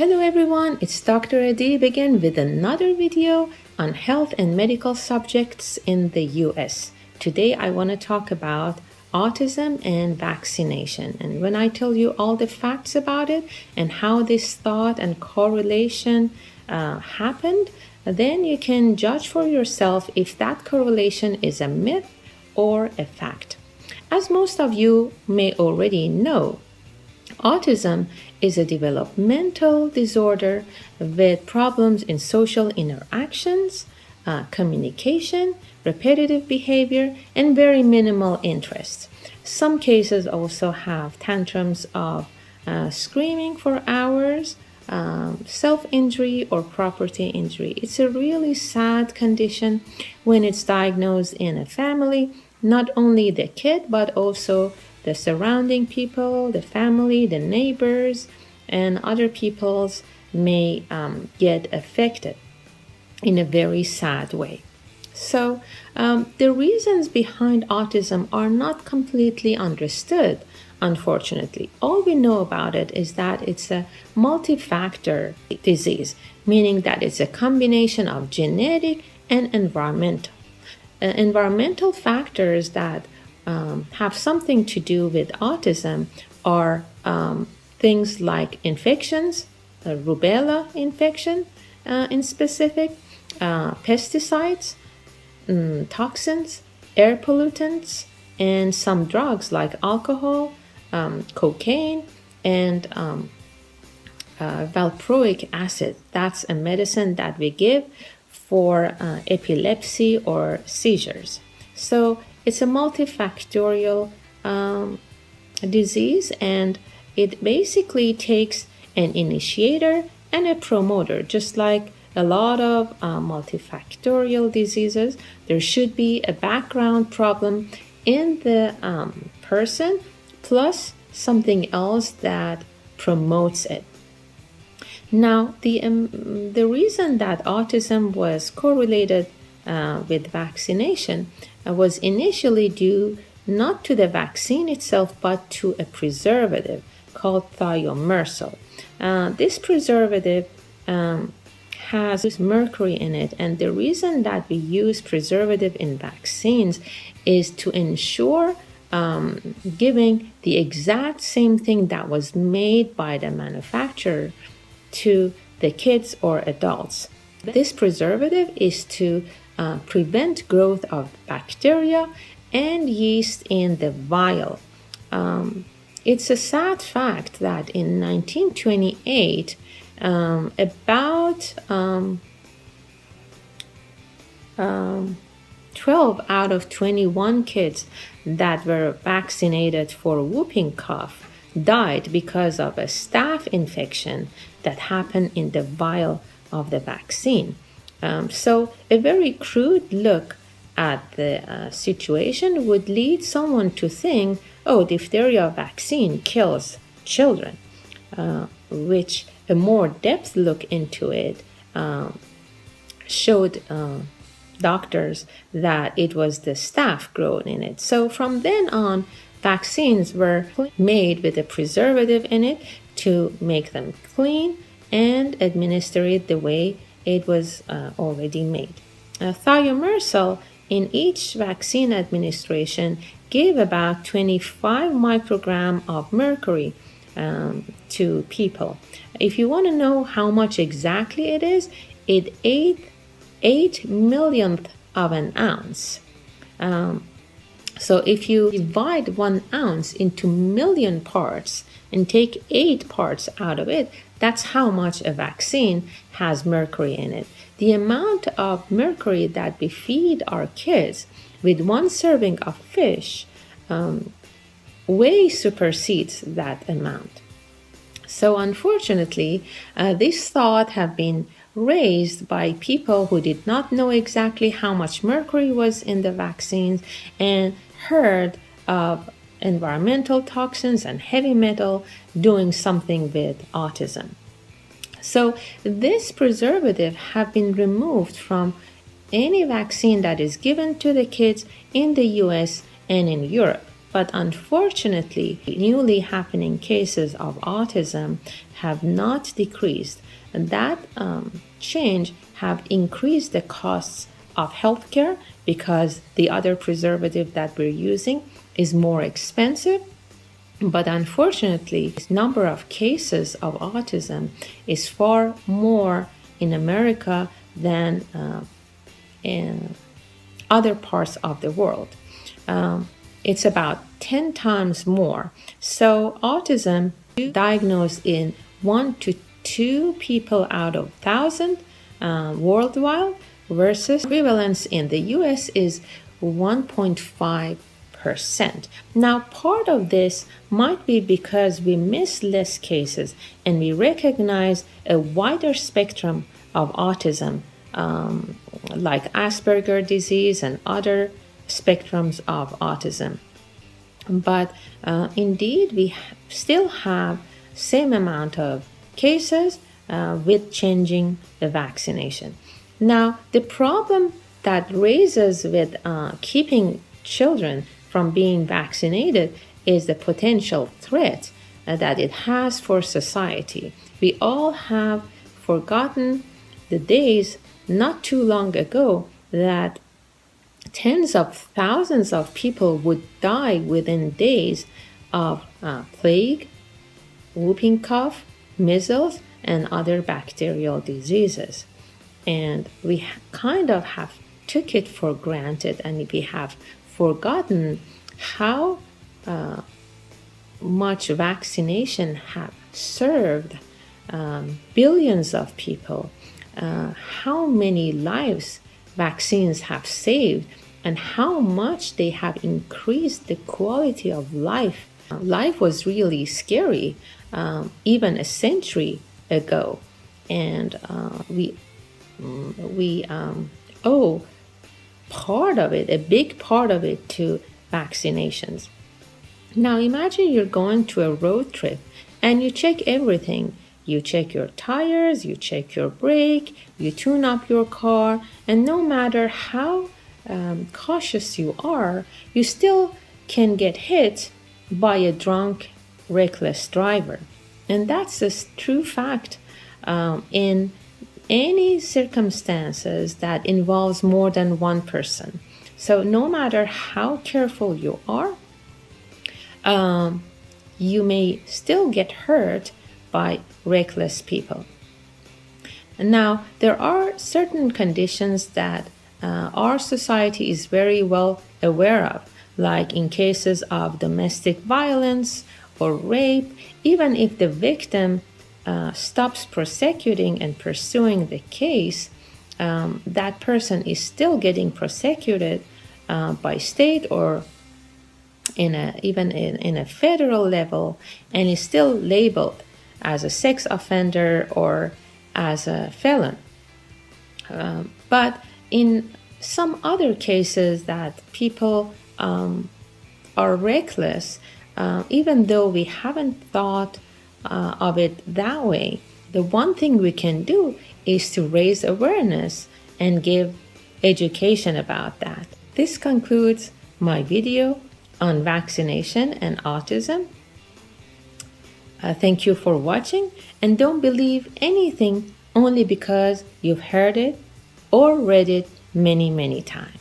Hello everyone, it's Dr. Adib again with another video on health and medical subjects in the US. Today I want to talk about autism and vaccination. And when I tell you all the facts about it and how this thought and correlation happened, then you can judge for yourself if that correlation is a myth or a fact. As most of you may already know, autism is a developmental disorder with problems in social interactions, communication, repetitive behavior, and very minimal interest. Some cases also have tantrums of screaming for hours, self-injury, or property injury. It's a really sad condition when it's diagnosed in a family, not only the kid, but also the surrounding people, the family, the neighbors, and other peoples may get affected in a very sad way. So the reasons behind autism are not completely understood, unfortunately. All we know about it is that it's a multi-factor disease, meaning that it's a combination of genetic and environmental. Environmental factors that have something to do with autism are things like infections, rubella infection in specific, pesticides, toxins, air pollutants, and some drugs like alcohol, cocaine, and valproic acid. That's a medicine that we give for epilepsy or seizures. So it's a multifactorial disease, and it basically takes an initiator and a promoter. Just like a lot of multifactorial diseases, there should be a background problem in the person plus something else that promotes it. Now, the reason that autism was correlated with vaccination was initially due not to the vaccine itself, but to a preservative called thiomersal. This preservative has mercury in it, and the reason that we use preservative in vaccines is to ensure giving the exact same thing that was made by the manufacturer to the kids or adults. This preservative is to prevent growth of bacteria and yeast in the vial. It's a sad fact that in 1928, about 12 out of 21 kids that were vaccinated for whooping cough died because of a staph infection that happened in the vial of the vaccine. So a very crude look at the situation would lead someone to think, oh, diphtheria vaccine kills children, which a more depth look into it showed doctors that it was the staph grown in it. So from then on, vaccines were made with a preservative in it to make them clean and administer it the way it was already made. Thiomersal in each vaccine administration gave about 25 microgram of mercury to people. If you want to know how much exactly it is, it 8 millionth of an ounce. So if you divide 1 ounce into million parts and take 8 parts out of it, that's how much a vaccine has mercury in it. The amount of mercury that we feed our kids with 1 serving of fish way supersedes that amount. So unfortunately, this thought have been raised by people who did not know exactly how much mercury was in the vaccines and heard of environmental toxins and heavy metal doing something with autism. So this preservative have been removed from any vaccine that is given to the kids in the US and in Europe. But unfortunately, newly happening cases of autism have not decreased, and that change have increased the costs of healthcare because the other preservative that we're using is more expensive. But unfortunately, the number of cases of autism is far more in America than in other parts of the world. It's about 10 times more. So autism is diagnosed in 1 to 2 people out of 1,000 worldwide, versus prevalence in the US is 1.5%. Now, part of this might be because we miss less cases and we recognize a wider spectrum of autism, like Asperger disease and other spectrums of autism. But indeed, we still have same amount of cases with changing the vaccination. Now, the problem that raises with keeping children from being vaccinated is the potential threat that it has for society. We all have forgotten the days not too long ago that tens of thousands of people would die within days of plague, whooping cough, measles, and other bacterial diseases. And we kind of have took it for granted, and we have forgotten how much vaccination have served billions of people, how many lives vaccines have saved, and how much they have increased the quality of life. Life was really scary even a century ago, and we owe part of it, a big part of it, to vaccinations. Now imagine you're going to a road trip and you check everything. You check your tires, you check your brake, you tune up your car, and no matter how cautious you are, you still can get hit by a drunk, reckless driver. And that's a true fact in any circumstances that involves more than one person. So no matter how careful you are, you may still get hurt by reckless people. Now, there are certain conditions that our society is very well aware of, like in cases of domestic violence or rape. Even if the victim stops prosecuting and pursuing the case, that person is still getting prosecuted by state or even in a federal level, and is still labeled as a sex offender or as a felon. But in some other cases that people are reckless, even though we haven't thought of it that way, the one thing we can do is to raise awareness and give education about that. This concludes my video on vaccination and autism. Thank you for watching, and don't believe anything only because you've heard it or read it many times.